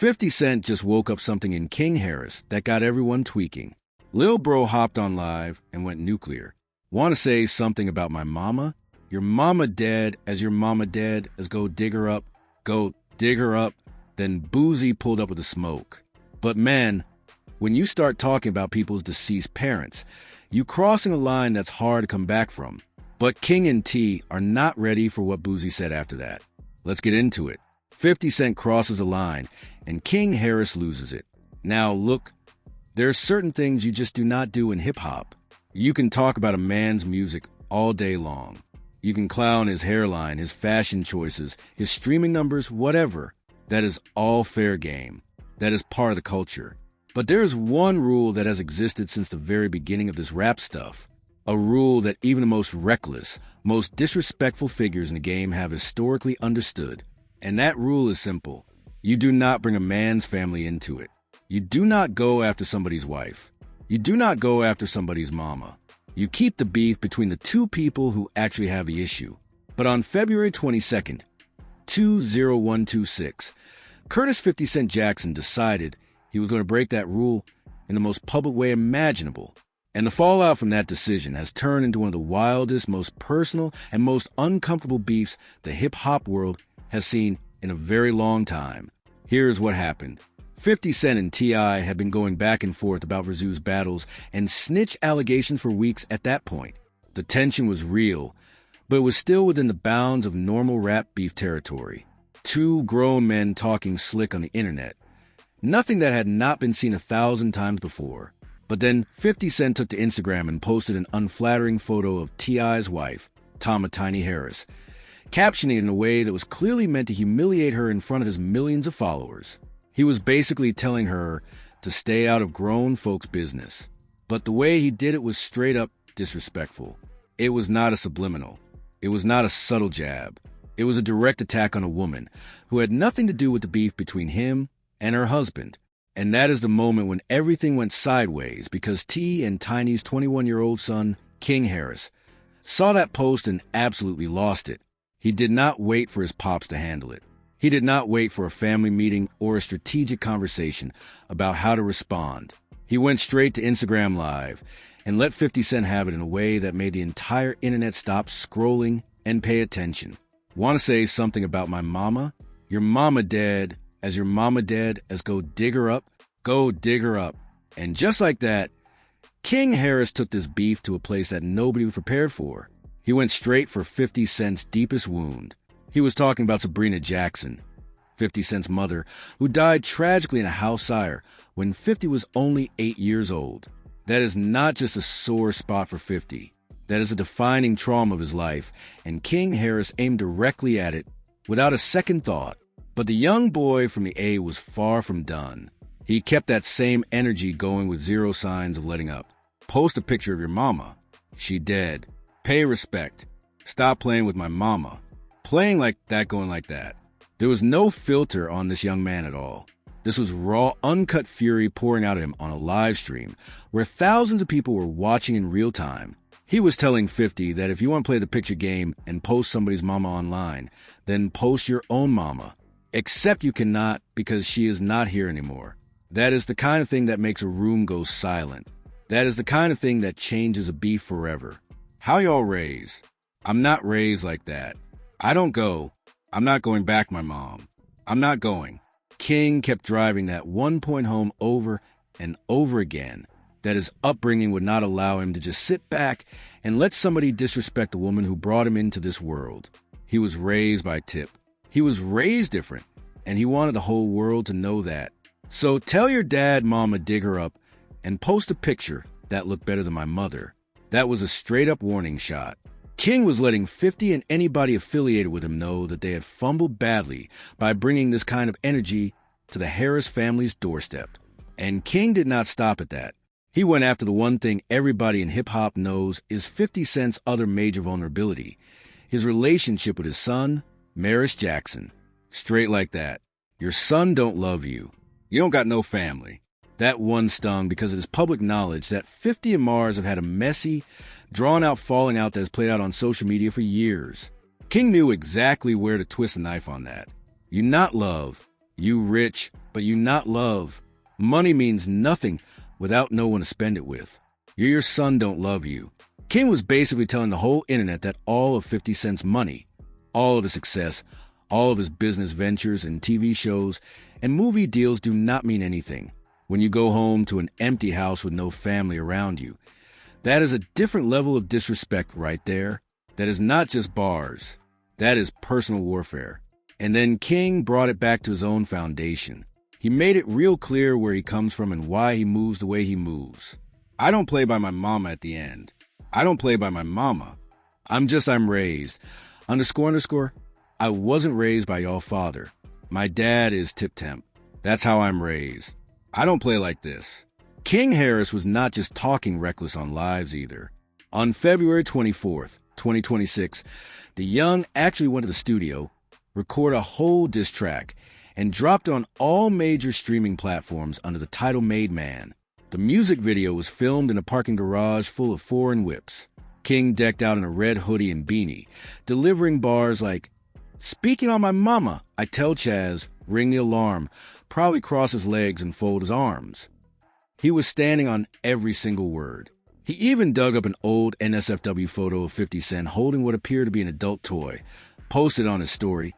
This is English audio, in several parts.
50 Cent just woke up something in King Harris that got everyone tweaking. Lil Bro hopped on live and went nuclear. Want to say something about my mama? Your mama dead as your mama dead as go dig her up. Then Boosie pulled up with the smoke. But man, when you start talking about people's deceased parents, you crossing a line that's hard to come back from. But King and T are not ready for what Boosie said after that. Let's get into it. 50 Cent crosses a line, and King Harris loses it. Now look, there are certain things you just do not do in hip-hop. You can talk about a man's music all day long. You can clown his hairline, his fashion choices, his streaming numbers, whatever. That is all fair game. That is part of the culture. But there is one rule that has existed since the very beginning of this rap stuff. A rule that even the most reckless, most disrespectful figures in the game have historically understood. And that rule is simple. You do not bring a man's family into it. You do not go after somebody's wife. You do not go after somebody's mama. You keep the beef between the two people who actually have the issue. But on February 22nd, 20126, Curtis 50 Cent Jackson decided he was going to break that rule in the most public way imaginable. And the fallout from that decision has turned into one of the wildest, most personal, and most uncomfortable beefs the hip-hop world has seen in a very long time. Here's what happened. 50 Cent and T.I. had been going back and forth about Razoo's battles and snitch allegations for weeks at that point. The tension was real, but it was still within the bounds of normal rap beef territory. Two grown men talking slick on the internet. Nothing that had not been seen 1,000 times before. But then 50 Cent took to Instagram and posted an unflattering photo of T.I.'s wife, Tama Tiny Harris, captioning it in a way that was clearly meant to humiliate her in front of his millions of followers. He was basically telling her to stay out of grown folks' business. But the way he did it was straight up disrespectful. It was not a subliminal. It was not a subtle jab. It was a direct attack on a woman who had nothing to do with the beef between him and her husband. And that is the moment when everything went sideways because T and Tiny's 21-year-old son, King Harris, saw that post and absolutely lost it. He did not wait for his pops to handle it. He did not wait for a family meeting or a strategic conversation about how to respond. He went straight to Instagram Live and let 50 Cent have it in a way that made the entire internet stop scrolling and pay attention. Want to say something about my mama? Your mama dead as your mama dead as go dig her up. And just like that, King Harris took this beef to a place that nobody was prepared for. He went straight for 50 Cent's deepest wound. He was talking about Sabrina Jackson, 50 Cent's mother, who died tragically in a house fire when 50 was only 8 years old. That is not just a sore spot for 50. That is a defining trauma of his life, and King Harris aimed directly at it without a second thought. But the young boy from the A was far from done. He kept that same energy going with zero signs of letting up. Post a picture of your mama. She dead. Pay respect. Stop playing with my mama. Playing like that, going like that. There was no filter on this young man at all. This was raw, uncut fury pouring out of him on a live stream where thousands of people were watching in real time. He was telling 50 that if you want to play the picture game and post somebody's mama online, then post your own mama. Except you cannot because she is not here anymore. That is the kind of thing that makes a room go silent. That is the kind of thing that changes a beef forever. How y'all raised? I'm not raised like that. I don't go. I'm not going back, my mom. I'm not going. King kept driving that one point home over and over again, that his upbringing would not allow him to just sit back and let somebody disrespect a woman who brought him into this world. He was raised by Tip. He was raised different, and he wanted the whole world to know that. So tell your dad mama dig her up and post a picture that looked better than my mother. That was a straight-up warning shot. King was letting 50 and anybody affiliated with him know that they had fumbled badly by bringing this kind of energy to the Harris family's doorstep. And King did not stop at that. He went after the one thing everybody in hip-hop knows is 50 Cent's other major vulnerability, his relationship with his son, Maris Jackson. Straight like that. Your son don't love you. You don't got no family. That one stung because it is public knowledge that 50 and Mars have had a messy, drawn-out falling out that has played out on social media for years. King knew exactly where to twist the knife on that. You not love, You rich, but you not love. Money means nothing without no one to spend it with. Your son don't love you. King was basically telling the whole internet that all of 50 Cent's money, all of his success, all of his business ventures and TV shows and movie deals do not mean anything when you go home to an empty house with no family around you. That is a different level of disrespect right there. That is not just bars. That is personal warfare. And then King brought it back to his own foundation. He made it real clear where he comes from and why he moves the way he moves. I don't play by my mama at the end. I don't play by my mama. I'm raised. __. I wasn't raised by y'all father. My dad is tip-temp. That's how I'm raised. I don't play like this. King Harris was not just talking reckless on lives either. On February 24th, 2026, the young actually went to the studio, recorded a whole diss track, and dropped on all major streaming platforms under the title Made Man. The music video was filmed in a parking garage full of foreign whips. King decked out in a red hoodie and beanie, delivering bars like, "Speaking on my mama, I tell Chaz, ring the alarm, probably cross his legs and fold his arms." He was standing on every single word. He even dug up an old NSFW photo of 50 Cent holding what appeared to be an adult toy, posted on his story,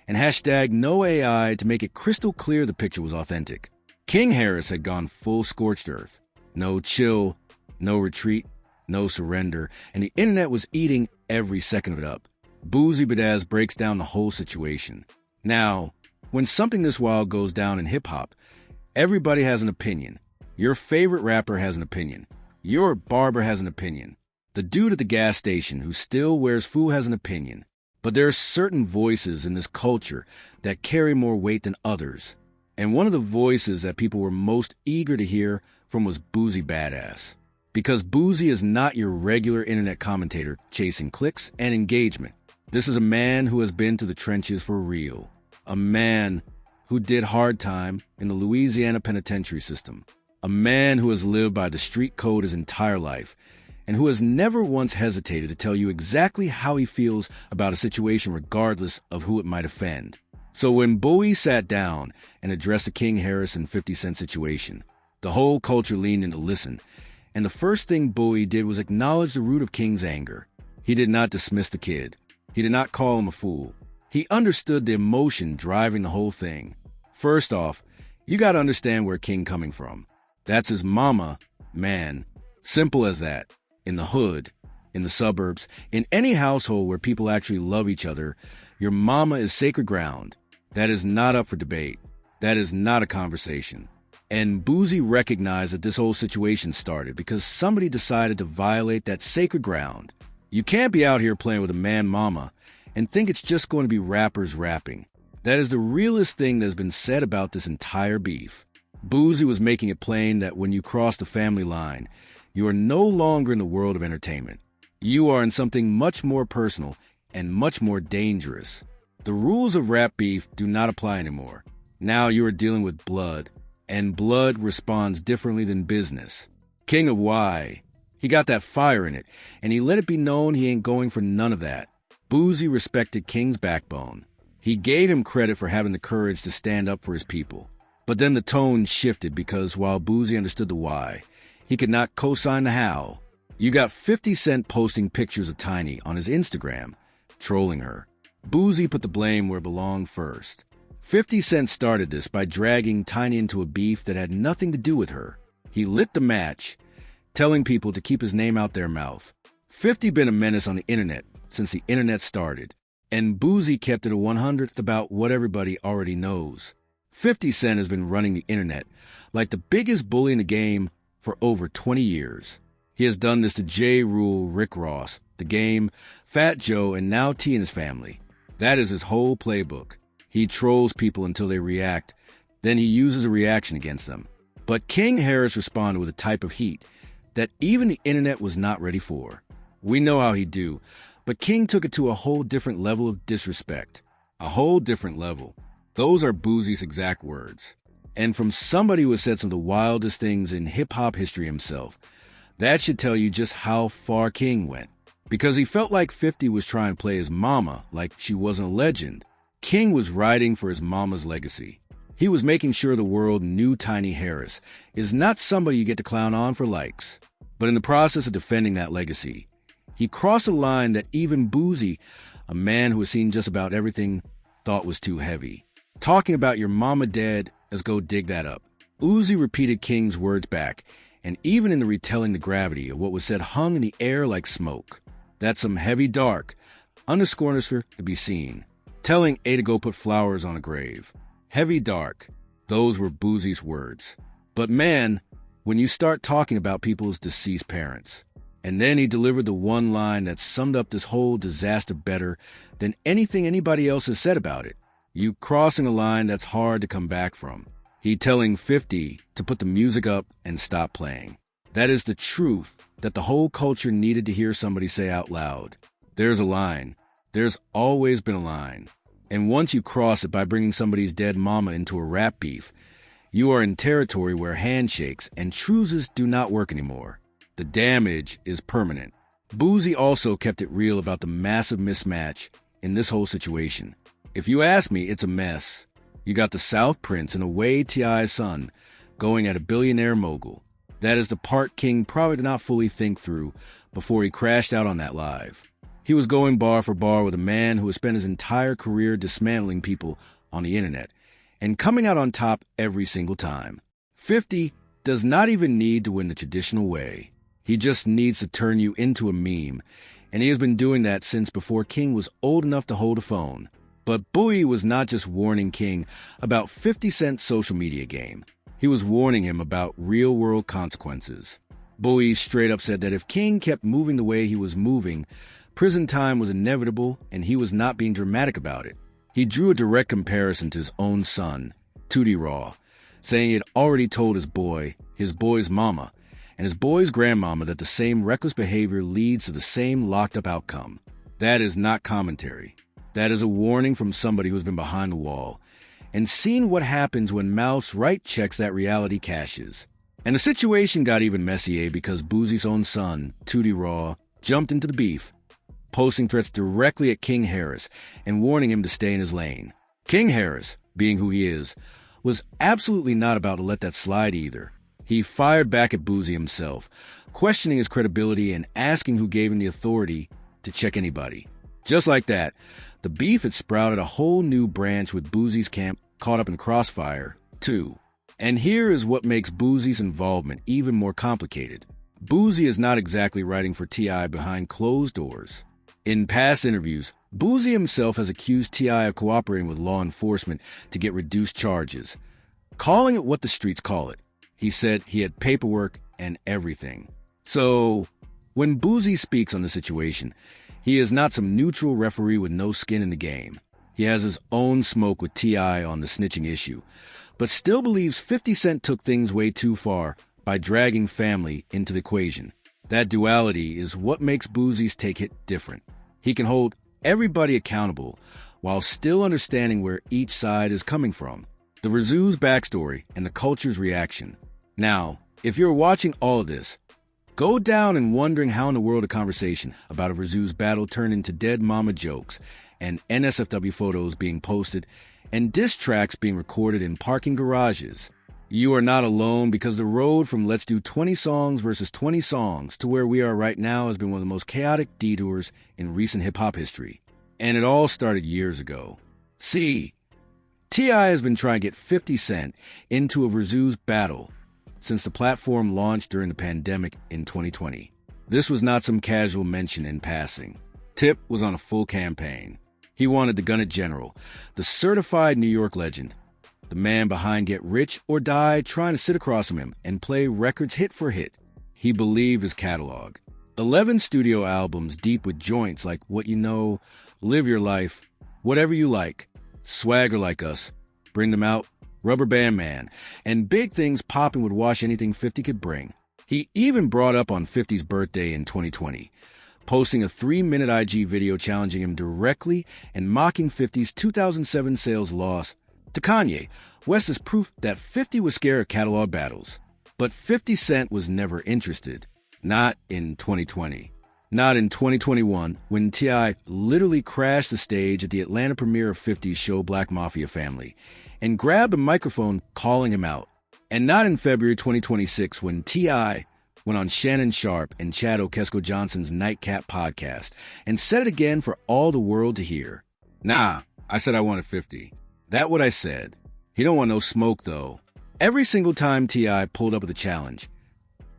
and hashtag no AI to make it crystal clear the picture was authentic. King Harris had gone full scorched earth. No chill, no retreat, no surrender, and the internet was eating every second of it up. Boosie OBLITERATES breaks down the whole situation. Now, when something this wild goes down in hip-hop, everybody has an opinion. Your favorite rapper has an opinion. Your barber has an opinion. The dude at the gas station who still wears foo has an opinion. But there are certain voices in this culture that carry more weight than others. And one of the voices that people were most eager to hear from was Boosie Badass. Because Boosie is not your regular internet commentator chasing clicks and engagement. This is a man who has been to the trenches for real. A man who did hard time in the Louisiana penitentiary system. A man who has lived by the street code his entire life, and who has never once hesitated to tell you exactly how he feels about a situation regardless of who it might offend. So when Bowie sat down and addressed the King Harris and 50 Cent situation, the whole culture leaned in to listen, and the first thing Bowie did was acknowledge the root of King's anger. He did not dismiss the kid. He did not call him a fool. He understood the emotion driving the whole thing. First off, you gotta understand where King coming from. That's his mama, man. Simple as that. In the hood, in the suburbs, in any household where people actually love each other, your mama is sacred ground. That is not up for debate. That is not a conversation. And Boosie recognized that this whole situation started because somebody decided to violate that sacred ground. You can't be out here playing with a man mama and think it's just going to be rappers rapping. That is the realest thing that has been said about this entire beef. Boosie was making it plain that when you cross the family line, you are no longer in the world of entertainment. You are in something much more personal and much more dangerous. The rules of rap beef do not apply anymore. Now you are dealing with blood, and blood responds differently than business. King of why? He got that fire in it, and he let it be known he ain't going for none of that. Boosie respected King's backbone. He gave him credit for having the courage to stand up for his people. But then the tone shifted because while Boosie understood the why, he could not co-sign the how. You got 50 Cent posting pictures of Tiny on his Instagram, trolling her. Boosie put the blame where it belonged first. 50 Cent started this by dragging Tiny into a beef that had nothing to do with her. He lit the match, telling people to keep his name out their mouth. 50 been a menace on the internet since the internet started, and Boosie kept it a 100th about what everybody already knows. 50 Cent has been running the internet like the biggest bully in the game for over 20 years. He has done this to J. Rule, Rick Ross, The Game, Fat Joe, and now T and his family. That is his whole playbook. He trolls people until they react, then he uses a reaction against them. But King Harris responded with a type of heat that even the internet was not ready for. We know how he do, but King took it to a whole different level of disrespect. A whole different level. Those are Boosie's exact words. And from somebody who has said some of the wildest things in hip-hop history himself, that should tell you just how far King went. Because he felt like 50 was trying to play his mama like she wasn't a legend. King was riding for his mama's legacy. He was making sure the world knew Tiny Harris is not somebody you get to clown on for likes. But in the process of defending that legacy, he crossed a line that even Boosie, a man who has seen just about everything, thought was too heavy. Talking about your mama dead as go dig that up. Uzi repeated King's words back, and even in the retelling the gravity of what was said hung in the air like smoke. That's some heavy dark, underscore to be seen. Telling A to go put flowers on a grave. Heavy dark. Those were Boosie's words. But man, when you start talking about people's deceased parents. And then he delivered the one line that summed up this whole disaster better than anything anybody else has said about it. You crossing a line that's hard to come back from. He telling 50 to put the music up and stop playing. That is the truth that the whole culture needed to hear somebody say out loud. There's a line. There's always been a line. And once you cross it by bringing somebody's dead mama into a rap beef, you are in territory where handshakes and truces do not work anymore. The damage is permanent. Boosie also kept it real about the massive mismatch in this whole situation. If you ask me, it's a mess. You got the South Prince and away T.I.'s son going at a billionaire mogul. That is the part King probably did not fully think through before he crashed out on that live. He was going bar for bar with a man who has spent his entire career dismantling people on the internet and coming out on top every single time. 50 does not even need to win the traditional way. He just needs to turn you into a meme, and he has been doing that since before King was old enough to hold a phone. But Bowie was not just warning King about 50 Cent's social media game. He was warning him about real-world consequences. Bowie straight up said that if King kept moving the way he was moving, prison time was inevitable, and he was not being dramatic about it. He drew a direct comparison to his own son, Tootie Raw, saying he had already told his boy's mama, and his boy's grandmama that the same reckless behavior leads to the same locked-up outcome. That is not commentary. That is a warning from somebody who's been behind the wall and seen what happens when Mouse right checks that reality caches. And the situation got even messier because Boosie's own son, Tootie Raw, jumped into the beef, posting threats directly at King Harris and warning him to stay in his lane. King Harris, being who he is, was absolutely not about to let that slide either. He fired back at Boosie himself, questioning his credibility and asking who gave him the authority to check anybody. Just like that, the beef had sprouted a whole new branch with Boosie's camp caught up in crossfire, too. And here is what makes Boosie's involvement even more complicated. Boosie is not exactly writing for T.I. behind closed doors. In past interviews, Boosie himself has accused T.I. of cooperating with law enforcement to get reduced charges, calling it what the streets call it. He said he had paperwork and everything. So, when Boosie speaks on the situation, he is not some neutral referee with no skin in the game. He has his own smoke with T.I. on the snitching issue, but still believes 50 Cent took things way too far by dragging family into the equation. That duality is what makes Boosie's take hit different. He can hold everybody accountable while still understanding where each side is coming from, the Razoo's backstory, and the culture's reaction. Now, if you're watching all of this, go down and wondering how in the world a conversation about a Razoo's battle turned into dead mama jokes and NSFW photos being posted and diss tracks being recorded in parking garages. You are not alone because the road from let's do 20 songs versus 20 songs to where we are right now has been one of the most chaotic detours in recent hip-hop history. And it all started years ago. See, T.I. has been trying to get 50 Cent into a Razoo's battle since the platform launched during the pandemic in 2020. This was not some casual mention in passing. Tip was on a full campaign. He wanted the Gunna General, the certified New York legend, the man behind Get Rich or Die, trying to sit across from him and play records hit for hit. He believed his catalog. 11 studio albums deep with joints like What You Know, Live Your Life, Whatever You Like, Swagger Like Us, Bring Them Out, Rubber Band Man, and big things popping would wash anything 50 could bring. He even brought up on 50's birthday in 2020, posting a 3-minute IG video challenging him directly and mocking 50's 2007 sales loss. To Kanye, West is proof that 50 was scared of catalog battles. But 50 Cent was never interested. Not in 2020. Not in 2021, when T.I. literally crashed the stage at the Atlanta premiere of 50's show Black Mafia Family and grabbed a microphone calling him out. And not in February 2026, when T.I. went on Shannon Sharpe and Chad Okesko-Johnson's Nightcap podcast and said it again for all the world to hear. Nah, I said I wanted 50. That what I said. He don't want no smoke, though. Every single time T.I. pulled up with a challenge,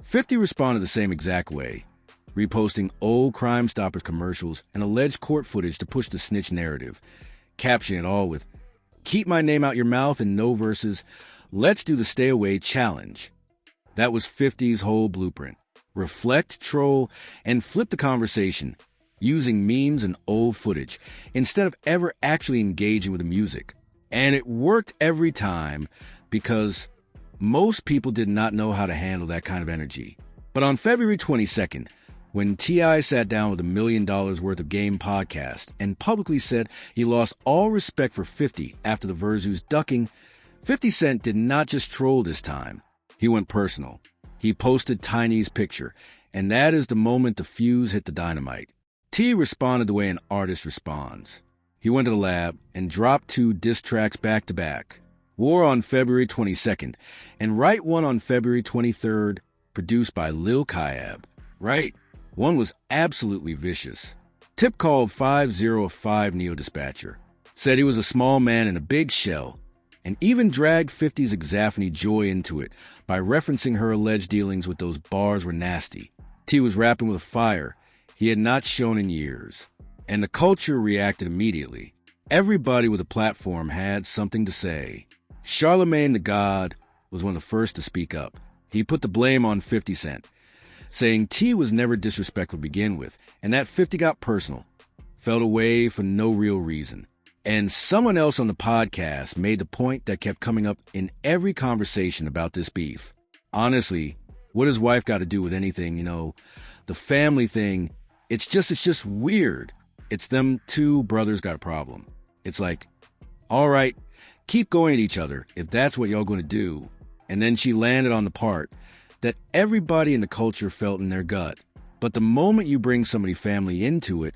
50 responded the same exact way, reposting old Crime Stoppers commercials and alleged court footage to push the snitch narrative, captioning it all with, "Keep my name out your mouth," and no verses, "Let's do the stay away challenge." That was 50's whole blueprint. Reflect, troll, and flip the conversation, using memes and old footage, instead of ever actually engaging with the music. And it worked every time, because most people did not know how to handle that kind of energy. But on February 22nd, when T.I. sat down with $1 million worth of game podcast and publicly said he lost all respect for 50 after the Verzu's ducking, 50 Cent did not just troll this time. He went personal. He posted Tiny's picture, and that is the moment the fuse hit the dynamite. T responded the way an artist responds. He went to the lab and dropped 2 diss tracks back-to-back. War on February 22nd, and Right One on February 23rd, produced by Lil Kayab. Right One was absolutely vicious. Tip called 5005 Neo Dispatcher, said he was a small man in a big shell, and even dragged 50's Exaphony Joy into it by referencing her alleged dealings with those bars were nasty. T was rapping with a fire he had not shown in years, and the culture reacted immediately. Everybody with a platform had something to say. Charlemagne the God was one of the first to speak up. He put the blame on 50 Cent, saying T was never disrespectful to begin with, and that 50 got personal, felt away for no real reason. And someone else on the podcast made the point that kept coming up in every conversation about this beef. Honestly, what has wife got to do with anything, the family thing, it's just weird. It's them 2 brothers got a problem. It's like, all right, keep going at each other if that's what y'all going to do. And then she landed on the part that everybody in the culture felt in their gut. But the moment you bring somebody's family into it,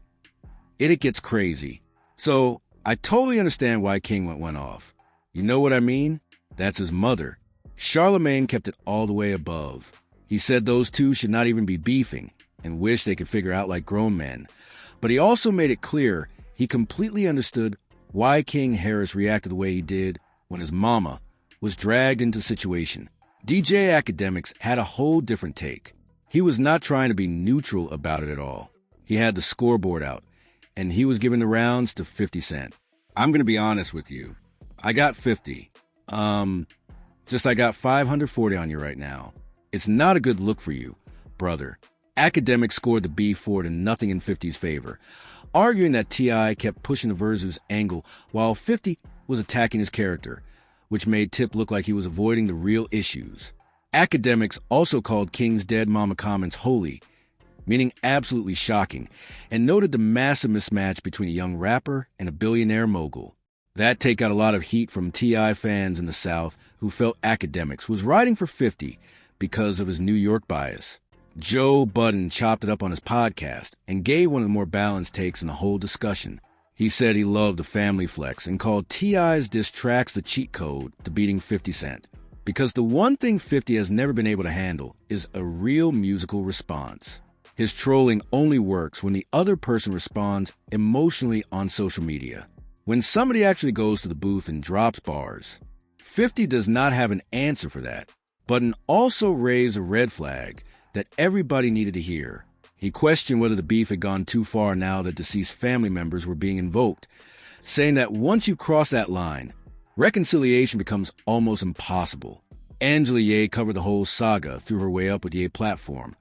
it gets crazy. So I totally understand why King went off. You know what I mean? That's his mother. Charlemagne kept it all the way above. He said those 2 should not even be beefing and wished they could figure out like grown men. But he also made it clear he completely understood why King Harris reacted the way he did when his mama was dragged into the situation. DJ Academics had a whole different take. He was not trying to be neutral about it at all. He had the scoreboard out, and he was giving the rounds to 50 Cent. I'm going to be honest with you. I got 50. I got 540 on you right now. It's not a good look for you, brother. Academic scored the beef forward and nothing in 50's favor, arguing that T.I. kept pushing the Verzu's angle while 50 was attacking his character, which made Tip look like he was avoiding the real issues. Academics also called King's dead mama comments holy, meaning absolutely shocking, and noted the massive mismatch between a young rapper and a billionaire mogul. That take got a lot of heat from T.I. fans in the South who felt Academics was riding for 50 because of his New York bias. Joe Budden chopped it up on his podcast and gave one of the more balanced takes in the whole discussion. He said he loved the family flex and called T.I.'s diss tracks the cheat code to beating 50 Cent. Because the one thing 50 has never been able to handle is a real musical response. His trolling only works when the other person responds emotionally on social media. When somebody actually goes to the booth and drops bars, 50 does not have an answer for that. Budden also raised a red flag that everybody needed to hear. He questioned whether the beef had gone too far now that deceased family members were being invoked, saying that once you cross that line, reconciliation becomes almost impossible. Angela Ye covered the whole saga through her way up with Ye platform,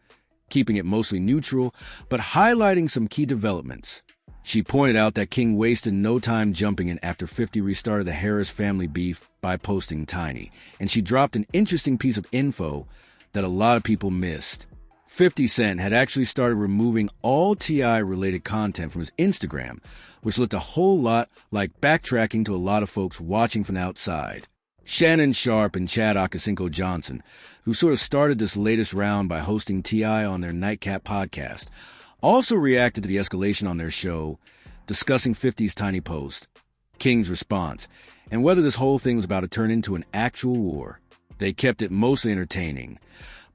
keeping it mostly neutral, but highlighting some key developments. She pointed out that King wasted no time jumping in after 50 restarted the Harris family beef by posting Tiny, and she dropped an interesting piece of info that a lot of people missed. 50 Cent had actually started removing all T.I. related content from his Instagram, which looked a whole lot like backtracking to a lot of folks watching from the outside. Shannon Sharpe and Chad Okesko-Johnson, who sort of started this latest round by hosting T.I. on their Nightcap podcast, also reacted to the escalation on their show, discussing 50's tiny post, King's response, and whether this whole thing was about to turn into an actual war. They kept it mostly entertaining,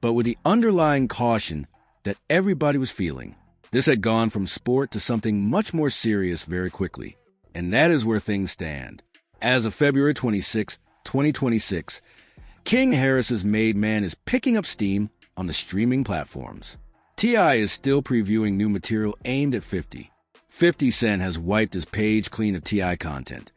but with the underlying caution that everybody was feeling. This had gone from sport to something much more serious very quickly, and that is where things stand. As of February 26, 2026, King Harris's Made Man is picking up steam on the streaming platforms. T.I. is still previewing new material aimed at 50. 50 Cent has wiped his page clean of T.I. content,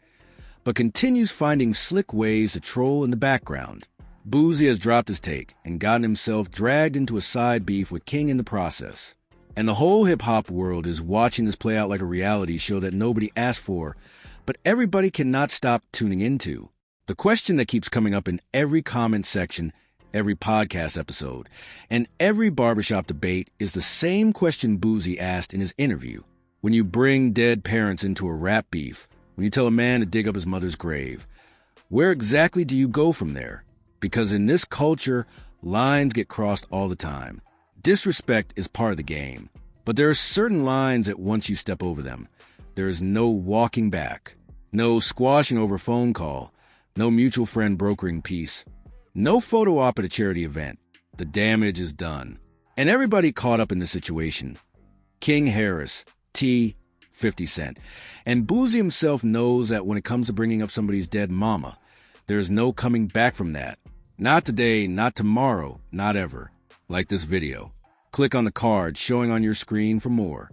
but continues finding slick ways to troll in the background. Boosie has dropped his take and gotten himself dragged into a side beef with King in the process. And the whole hip-hop world is watching this play out like a reality show that nobody asked for, but everybody cannot stop tuning into. The question that keeps coming up in every comment section, every podcast episode, and every barbershop debate is the same question Boosie asked in his interview. When you bring dead parents into a rap beef, when you tell a man to dig up his mother's grave, where exactly do you go from there? Because in this culture, lines get crossed all the time. Disrespect is part of the game, but there are certain lines that once you step over them, there is no walking back, no squashing over a phone call, no mutual friend brokering peace, no photo op at a charity event. The damage is done. And everybody caught up in this situation. King Harris, T, 50 Cent. And Boosie himself knows that when it comes to bringing up somebody's dead mama, there is no coming back from that. Not today, not tomorrow, not ever. Like this video. Click on the card showing on your screen for more.